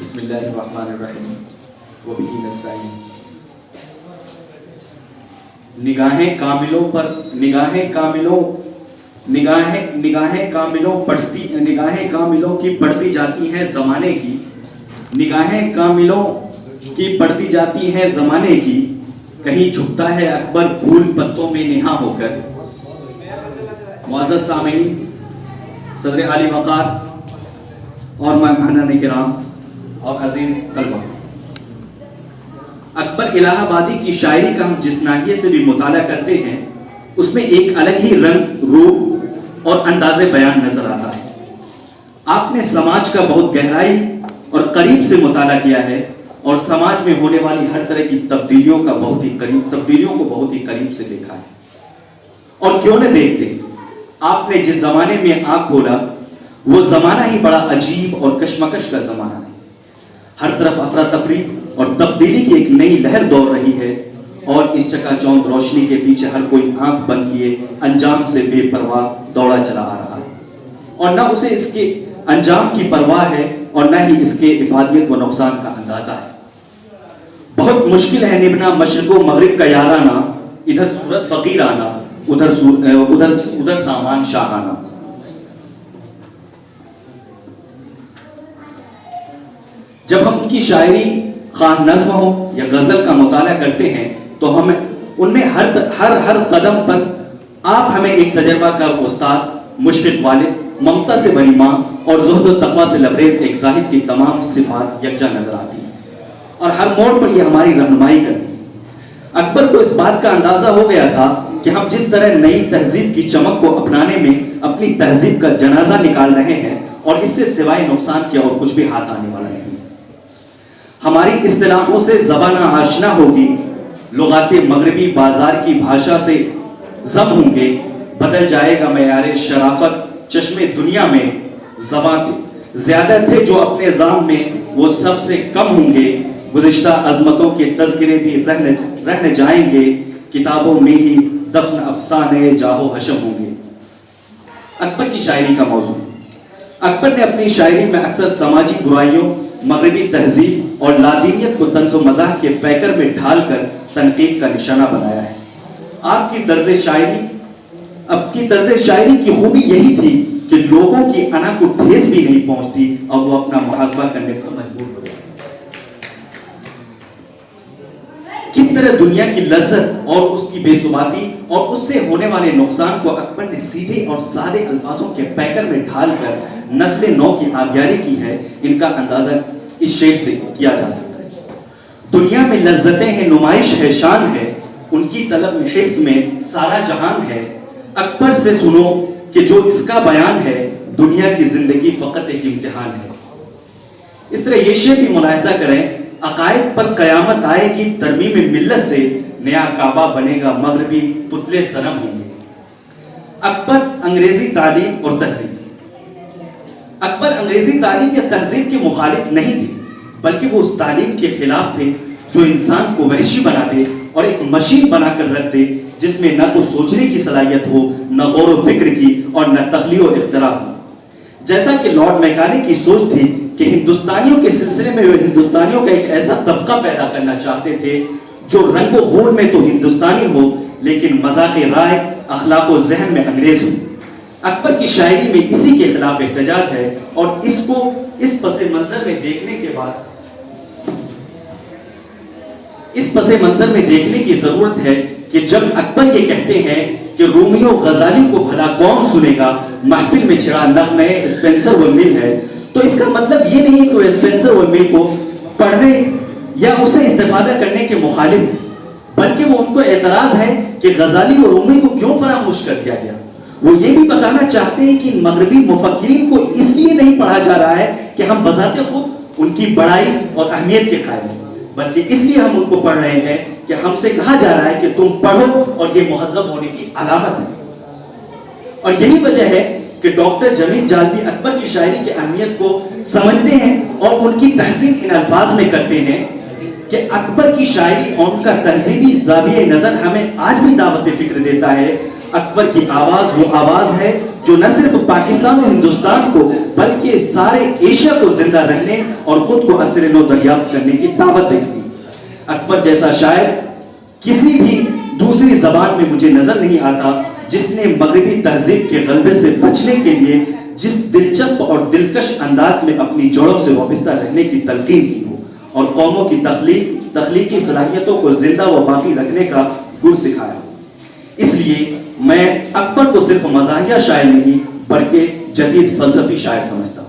بسم اللہ الرحمن الرحیم وبہ نستعین۔ نگاہیں کاملوں کی بڑھتی جاتی ہیں زمانے کی، نگاہیں کاملوں کی بڑھتی جاتی ہیں زمانے کی، کہیں جھکتا ہے اکبر پھول پتوں میں نہا ہو کر۔ معزز سامعین، صدر عالی وقار اور مہمانان کرام اور عزیز طلبہ، اکبر الہ آبادی کی شاعری کا ہم جس ناحیے سے بھی مطالعہ کرتے ہیں اس میں ایک الگ ہی رنگ، روپ اور انداز بیان نظر آتا ہے۔ آپ نے سماج کا بہت گہرائی اور قریب سے مطالعہ کیا ہے اور سماج میں ہونے والی ہر طرح کی تبدیلیوں کو بہت ہی قریب سے دیکھا ہے۔ اور کیوں نہ دیکھتے، آپ نے جس زمانے میں آنکھ کھولا وہ زمانہ ہی بڑا عجیب اور کشمکش کا زمانہ ہے۔ ہر طرف افراتفری اور تبدیلی کی ایک نئی لہر دوڑ رہی ہے، اور اس چکا چوند روشنی کے پیچھے ہر کوئی آنکھ بند کیے انجام سے بے پرواہ دوڑا چلا آ رہا ہے، اور نہ اسے اس کے انجام کی پرواہ ہے اور نہ ہی اس کے افادیت و نقصان کا اندازہ ہے۔ بہت مشکل ہے نبھنا مشرق و مغرب کا یارانہ، ادھر صورت فقیرانہ ادھر سامان شاہانہ۔ جب ہم ان کی شاعری خواہ نظم ہو یا غزل کا مطالعہ کرتے ہیں تو ہمیں ان میں ہر قدم پر آپ ہمیں ایک تجربہ کار استاد، مشفق والد، ممتا سے بری ماں اور زہد و تقویٰ سے لبریز ایک زاہد کی تمام صفات یکجا نظر آتی ہیں، اور ہر موڑ پر یہ ہماری رہنمائی کرتی ہے۔ اکبر کو اس بات کا اندازہ ہو گیا تھا کہ ہم جس طرح نئی تہذیب کی چمک کو اپنانے میں اپنی تہذیب کا جنازہ نکال رہے ہیں، اور اس سے سوائے نقصان کے اور کچھ بھی ہاتھ آنے والا نہیں۔ ہماری اصطلاحوں سے زبان آشنا ہوگی، لغات مغربی بازار کی بھاشا سے ضم ہوں گے، بدل جائے گا معیار شرافت چشمے دنیا میں، زبان زیادہ تھے جو اپنے زام میں وہ سب سے کم ہوں گے، گزشتہ عظمتوں کے تذکرے بھی رہنے جائیں گے، کتابوں میں ہی دفن افسانے جاہو حشم ہوں گے۔ اکبر کی شاعری کا موضوع۔ اکبر نے اپنی شاعری میں اکثر سماجی برائیوں، مغربی تہذیب اور لادینیت کو طنز و مزاح کے پیکر میں ڈھال کر تنقید کا نشانہ بنایا ہے۔ آپ کی طرز شاعری کی خوبی یہی تھی کہ لوگوں کی انا کو ٹھیس بھی نہیں پہنچتی اور وہ اپنا محاسبہ کرنے پر مجبور ہو جاتے۔ کس طرح دنیا کی لذت اور اس کی بے ثباتی اور اس سے ہونے والے نقصان کو اکبر نے سیدھے اور سادے الفاظوں کے پیکر میں ڈھال کر نسل نو کی آبیاری کی ہے، ان کا اندازہ اس شعر سے کیا جا سکتا ہے۔ دنیا میں لذتیں ہیں، نمائش ہے، شان ہے، ان کی طلب میں حرص میں سارا جہان ہے، اکبر سے سنو کہ جو اس کا بیان ہے، دنیا کی زندگی فقط ایک امتحان ہے۔ اس طرح یہ شعر بھی ملاحظہ کریں، عقائد پر قیامت آئے گی ترمیم ملت سے، نیا کعبہ بنے گا مغربی پتلے صنم ہوں گے۔ اکبر انگریزی تعلیم اور تہذیب۔ اکبر انگریزی تعلیم یا تہذیب کے مخالف نہیں تھے، بلکہ وہ اس تعلیم کے خلاف تھے جو انسان کو وحشی بنا دے اور ایک مشین بنا کر رکھ دے، جس میں نہ تو سوچنے کی صلاحیت ہو، نہ غور و فکر کی، اور نہ تخلیق و اختراع ہو۔ جیسا کہ لارڈ میکالے کی سوچ تھی کہ ہندوستانیوں کے سلسلے میں وہ ہندوستانیوں کا ایک ایسا طبقہ پیدا کرنا چاہتے تھے جو رنگ و غول میں تو ہندوستانی ہو لیکن مذاق رائے، اخلاق و ذہن میں انگریز ہو۔ اکبر کی شاعری میں اسی کے خلاف احتجاج ہے، اور اس کو اس پس منظر میں دیکھنے کی ضرورت ہے کہ جب اکبر یہ کہتے ہیں کہ رومی و غزالی کو بھلا کون سنے گا، محفل میں چھڑا نغمہ اسپینسر و مل ہے، تو اس کا مطلب یہ نہیں کہ وہ اسپینسر و مل کو پڑھنے یا اسے استفادہ کرنے کے مخالف ہیں، بلکہ وہ ان کو اعتراض ہے کہ غزالی و رومی کو کیوں فراموش کر دیا گیا۔ وہ یہ بھی بتانا چاہتے ہیں کہ مغربی مفکرین کو اس لیے نہیں پڑھا جا رہا ہے کہ ہم بذات خود ان کی بڑائی اور اہمیت کے قائل ہیں، بلکہ اس لیے ہم ان کو پڑھ رہے ہیں کہ ہم سے کہا جا رہا ہے کہ تم پڑھو اور یہ مہذب ہونے کی علامت ہے۔ اور یہی وجہ ہے کہ ڈاکٹر جمیل جالبی اکبر کی شاعری کی اہمیت کو سمجھتے ہیں اور ان کی تحسین ان الفاظ میں کرتے ہیں کہ اکبر کی شاعری اور ان کا تہذیبی زاویہ نظر ہمیں آج بھی دعوت فکر دیتا ہے۔ اکبر کی آواز وہ آواز ہے جو نہ صرف پاکستان و ہندوستان کو بلکہ سارے ایشیا کو زندہ رہنے اور خود کو عصر نو دریافت کرنے کی دعوت دیتی. اکبر جیسا شاعر کسی بھی دوسری زبان میں مجھے نظر نہیں آتا جس نے مغربی تہذیب کے غلبے سے بچنے کے لیے جس دلچسپ اور دلکش انداز میں اپنی جڑوں سے وابستہ رہنے کی تلقین کی ہو اور قوموں کی تخلیقی صلاحیتوں کو زندہ و باقی رکھنے کا گر سکھایا ہو. اس لیے میں اکبر کو صرف مزاحیہ شاعر نہیں بلکہ جدید فلسفی شاعر سمجھتا ہوں.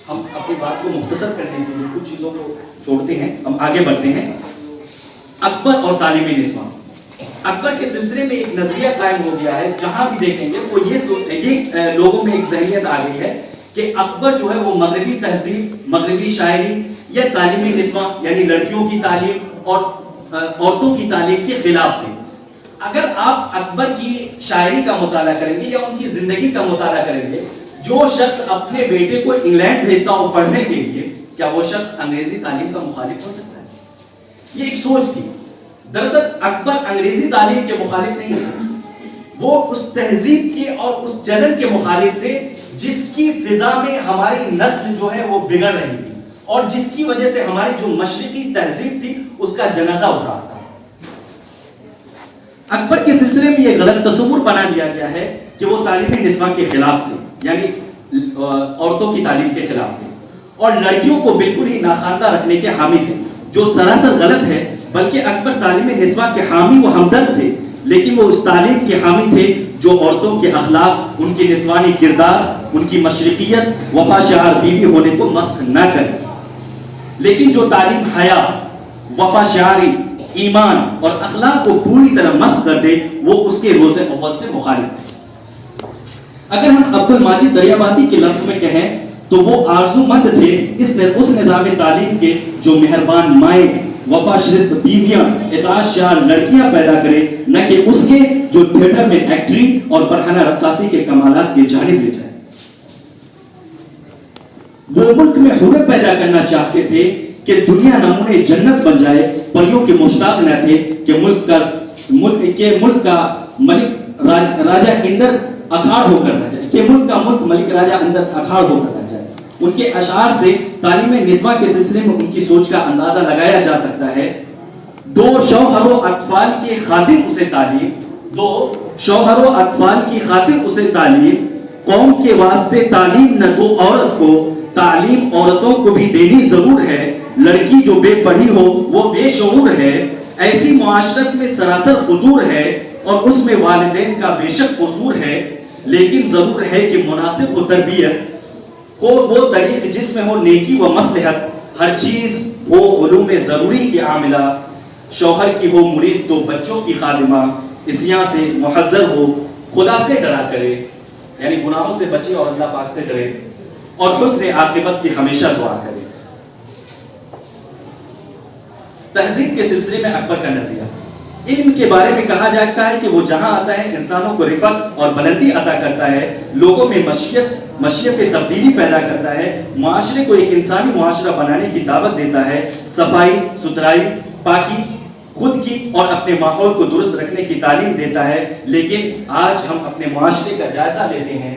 ہم اپنی بات کو مختصر کرنے کے لیے کچھ چیزوں کو چھوڑتے ہیں, ہم آگے بڑھتے ہیں. اکبر اور تعلیم نسواں. اکبر کے سلسلے میں ایک نظریہ قائم ہو گیا ہے, جہاں بھی دیکھیں گے وہ یہ لوگوں میں ایک ذہنیت آ گئی ہے کہ اکبر جو ہے وہ مغربی تہذیب, مغربی شاعری یا تعلیم نسواں یعنی لڑکیوں کی تعلیم اور عورتوں کی تعلیم کے خلاف تھے. اگر آپ اکبر کی شاعری کا مطالعہ کریں گے یا ان کی زندگی کا مطالعہ کریں گے, جو شخص اپنے بیٹے کو انگلینڈ بھیجتا ہو پڑھنے کے لیے, کیا وہ شخص انگریزی تعلیم کا مخالف ہو سکتا ہے؟ یہ ایک سوچ تھی. دراصل اکبر انگریزی تعلیم کے مخالف نہیں تھے, وہ اس تہذیب کے اور اس چلن کے مخالف تھے جس کی فضا میں ہماری نسل جو ہے وہ بگڑ رہی تھی اور جس کی وجہ سے ہماری جو مشرقی تہذیب تھی اس کا جنازہ اٹھ رہا تھا. اکبر کے سلسلے میں یہ غلط تصور بنا لیا گیا ہے کہ وہ تعلیم نسواں کے خلاف تھے, یعنی عورتوں کی تعلیم کے خلاف تھے اور لڑکیوں کو بالکل ہی ناخواندہ رکھنے کے حامی تھے, جو سراسر غلط ہے. بلکہ اکبر تعلیم نسواں کے حامی و ہمدرد تھے, لیکن وہ اس تعلیم کے حامی تھے جو عورتوں کے اخلاق, ان کے نسوانی کردار, ان کی مشرقیت, وفا شعار بیوی ہونے کو مسخ نہ کرے, لیکن جو تعلیم حیا, وفا شعاری, ایمان اور اخلاق کو پوری طرح مسخ کر دے, وہ اس کے روز اول سے مخالف تھے. اگر ہم عبد الماجد دریابادی کے لفظ میں کہیں تو وہ آرزو مند تھے اس نظام تعلیم کے جو مہربان مائیں, وفا شرست بیویاں, اطاعت شعار لڑکیاں پیدا کرے, نہ کہ اس کے جو تھیٹر میں ایکٹنگ اور برہنہ رقاصی کے کمالات کی جانب لے جائے. وہ ملک میں حریت پیدا کرنا چاہتے تھے کہ دنیا نمونے جنت بن جائے, پریوں کے مشتاق نہ تھے کہ ملک کا ملک راجہ اندر اکھاڑ ہو کر نہ جائے, کہ ملک کا ملک راجہ اندر اکھاڑ ہو کر نہ جائے. ان کے اشعار سے تعلیم نسواں کے سلسلے میں ان کی سوچ کا اندازہ لگایا جا سکتا ہے. دو شوہر و اطفال کی خاطر اسے تعلیم, دو شوہر و اطفال کی خاطر اسے تعلیم, قوم کے واسطے تعلیم نہ تو عورت کو, تعلیم عورتوں کو بھی دینی ضرور ہے, لڑکی جو بے پڑھی ہو وہ بے شعور ہے, ایسی معاشرت میں سراسر فطور ہے اور اس میں والدین کا بے شک قصور ہے, لیکن ضرور ہے کہ مناسب و تربیت ہو وہ طریق جس میں ہو نیکی و مصلحت, ہر چیز ہو علوم ضروری کی عاملہ, شوہر کی ہو مرید تو بچوں کی خادمہ, اسیاں سے محذر ہو خدا سے ڈرا کرے, یعنی گناہوں سے بچے اور اللہ پاک سے ڈرے, اور حسن عاقبت کی ہمیشہ دعا کرے. تہذیب کے سلسلے میں اکبر کا نظریہ. علم کے بارے میں کہا جاتا ہے کہ وہ جہاں آتا ہے انسانوں کو رفعت اور بلندی عطا کرتا ہے, لوگوں میں مشیت تبدیلی پیدا کرتا ہے, معاشرے کو ایک انسانی معاشرہ بنانے کی دعوت دیتا ہے, صفائی ستھرائی, پاکی, خود کی اور اپنے ماحول کو درست رکھنے کی تعلیم دیتا ہے. لیکن آج ہم اپنے معاشرے کا جائزہ لیتے ہیں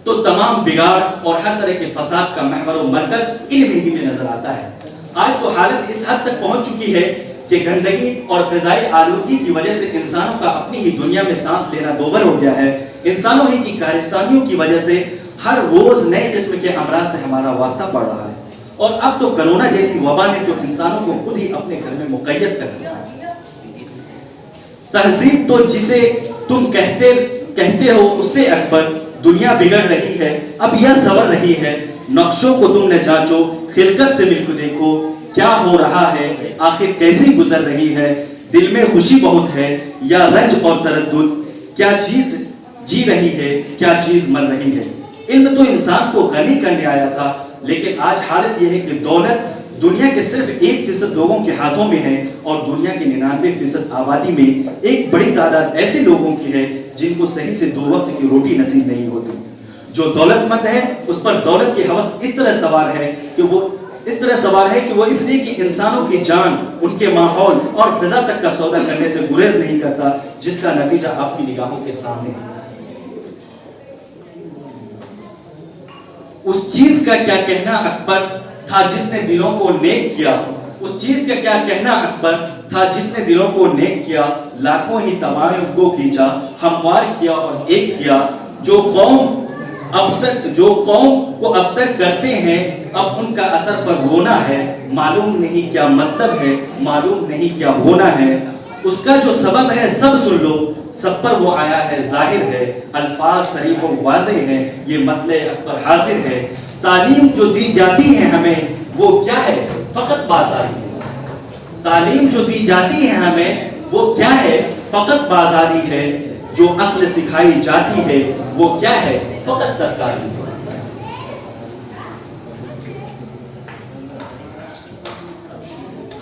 تو تمام بگاڑ اور ہر طرح کے فساد کا محور و مرکز علم ہی میں نظر آتا ہے. آج تو حالت اس حد تک پہنچ چکی ہے کہ گندگی اور فضائی آلودگی کی وجہ سے انسانوں کا اپنی ہی دنیا میں سانس لینا دوبر ہو گیا ہے. انسانوں ہی کی کارستانیوں کی وجہ سے ہر روز نئے قسم کے امراض سے ہمارا واسطہ پڑ رہا ہے, اور اب تو کرونا جیسی وبا نے تو انسانوں کو خود ہی اپنے گھر میں مقید کر دیا ہے. تہذیب تو جسے تم کہتے ہو اس سے اکبر, دنیا بگڑ رہی ہے اب یہ سور رہی ہے, نقشوں کو تم نے جانچو, خلقت سے مل کے دیکھو کیا ہو رہا ہے, آخر کیسی گزر رہی ہے, دل میں خوشی بہت ہے یا رنج اور تردد, کیا چیز جی رہی ہے کیا چیز مر رہی ہے. علم تو انسان کو غنی کرنے آیا تھا, لیکن آج حالت یہ ہے کہ دولت دنیا کے صرف 1% لوگوں کے ہاتھوں میں ہے, اور دنیا کے 99% آبادی میں ایک بڑی تعداد ایسے لوگوں کی ہے جن کو صحیح سے 2 وقت کی روٹی نصیب نہیں ہوتی. جو دولت مند ہے اس پر دولت کی ہوس اس طرح سوار ہے کہ وہ اس طرح سوال ہے کہ وہ اس لیے کہ انسانوں کی جان، ان کے ماحول اور فضا تک کا سودا کرنے سے گریز نہیں کرتا، جس کا نتیجہ آپ کی نگاہوں کے سامنے ہے۔ اس چیز کا کیا کہنا اکبر تھا جس نے دلوں کو نیک کیا، اس چیز کا کیا کہنا اکبر تھا جس نے دلوں کو نیک کیا، لاکھوں ہی تمام کو کھینچا، ہموار کیا اور ایک کیا، جو قوم کو اب تک کرتے ہیں، اب ان کا اثر پر رونا ہے، معلوم نہیں کیا مطلب ہے، معلوم نہیں کیا ہونا ہے، اس کا جو سبب ہے سب سن لو، سب پر وہ آیا ہے ظاہر ہے، الفاظ صریح و واضح ہے، یہ مطلع اکبر حاضر ہے، تعلیم جو دی جاتی ہے ہمیں وہ کیا ہے، فقط بازاری ہے، تعلیم جو دی جاتی ہے ہمیں وہ کیا ہے، فقط بازاری ہے، جو عقل سکھائی جاتی ہے وہ کیا ہے، فقط سرکاری ہے۔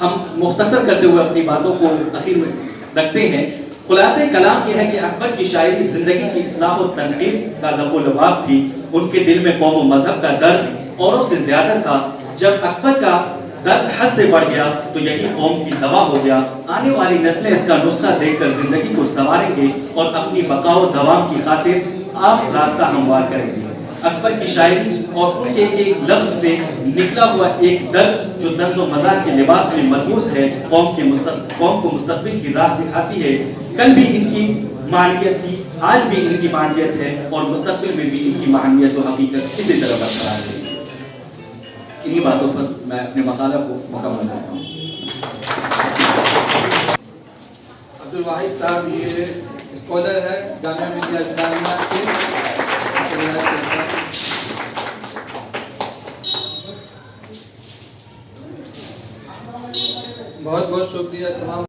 ہم مختصر کرتے ہوئے اپنی باتوں کو اخیر میں رکھتے ہیں۔ خلاصہ کلام یہ ہے کہ اکبر کی شاعری زندگی کی اصلاح و تنقید کا لب و لباب تھی، ان کے دل میں قوم و مذہب کا درد اوروں سے زیادہ تھا۔ جب اکبر کا درد حد سے بڑھ گیا تو یہی قوم کی دوا ہو گیا۔ آنے والی نسلیں اس کا نسخہ دیکھ کر زندگی کو سنواریں گے اور اپنی بقا و دوام کی خاطر آپ راستہ ہموار کریں گے۔ اکبر کی شاعری اور ان کے ایک لفظ سے نکلا ہوا ایک درد جو طنز و مزاح کے لباس میں ملبوس ہے، قوم کو مستقبل کی راہ دکھاتی ہے۔ کل بھی ان کی معنویت تھی، آج بھی ان کی معنویت ہے اور مستقبل میں بھی ان کی معنویت و حقیقت اسی طرح برقرار ہے۔ انہی باتوں پر میں اپنے مقالہ کو مکمل کرتا ہوں۔ عبدالواحد صاحب یہ اسکالر ہے جامعہ ملیہ اسلامیہ کے، بہت بہت شکریہ تمام